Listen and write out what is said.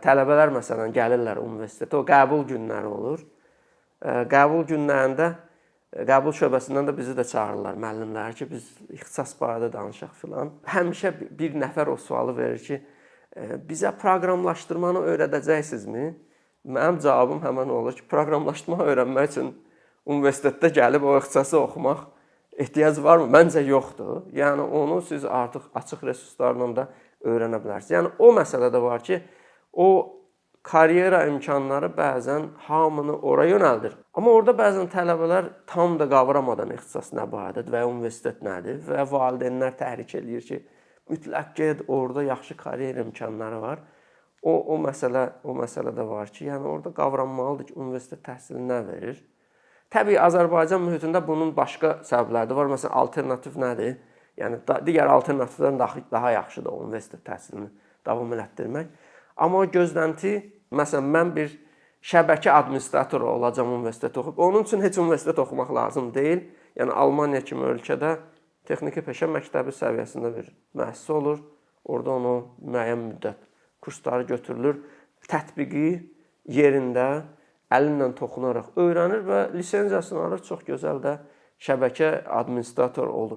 tələbələr məsələn gəlirlər universitetə, o qəbul günləri olur. Qəbul günlərində qəbul şöbəsindən də bizi də çağırırlar müəllimləri ki, biz ixtisas barədə danışaq filan. Həmişə bir nəfər o sualı verir ki, bizə proqramlaşdırmanı öyrədəcəksinizmi? Mənim cavabım həmin olur ki, proqramlaşdırma öyrənmək üçün universitetdə gəlib o ixtisası oxumaq ehtiyac varmı? Məncə yoxdur. Yəni onu siz artıq açıq resurslarla da öyrənə bilərsiniz. Yəni o məsələ də var ki, o karyera imkanları bəzən hamını ora yönəldir. Amma orada bəzən tələbələr tam da qavramadan ixtisas nə barədir və universitet nədir və valideynlər təhrik eləyir ki, mütləq get, orada yaxşı karyera imkanları var. O məsələ də var ki, yəni orada qavranmalıdır ki, universitet təhsili nə verir? Təbii Azərbaycan mühitində bunun başqa səbəbləri də var. Məsələn, alternativ nədir? Yəni digər alternativlərdən daha yaxşıdır universitet təhsilini davam elətdirmək. Amma o gözlənti, məsələn, mən bir şəbəkə administratoru olacağam universitet oxuyub. Onun üçün heç universitet oxumaq lazım deyil. Yəni Almaniya kimi ölkədə texniki peşə məktəbi səviyyəsində bir müəssisə olur. Orada onu müəyyən müddət kursları götürülür. Tətbiqi yerində əlinlə toxunaraq öyrənir və lisenziyasını alır. Çox gözəl də şəbəkə administratoru olur.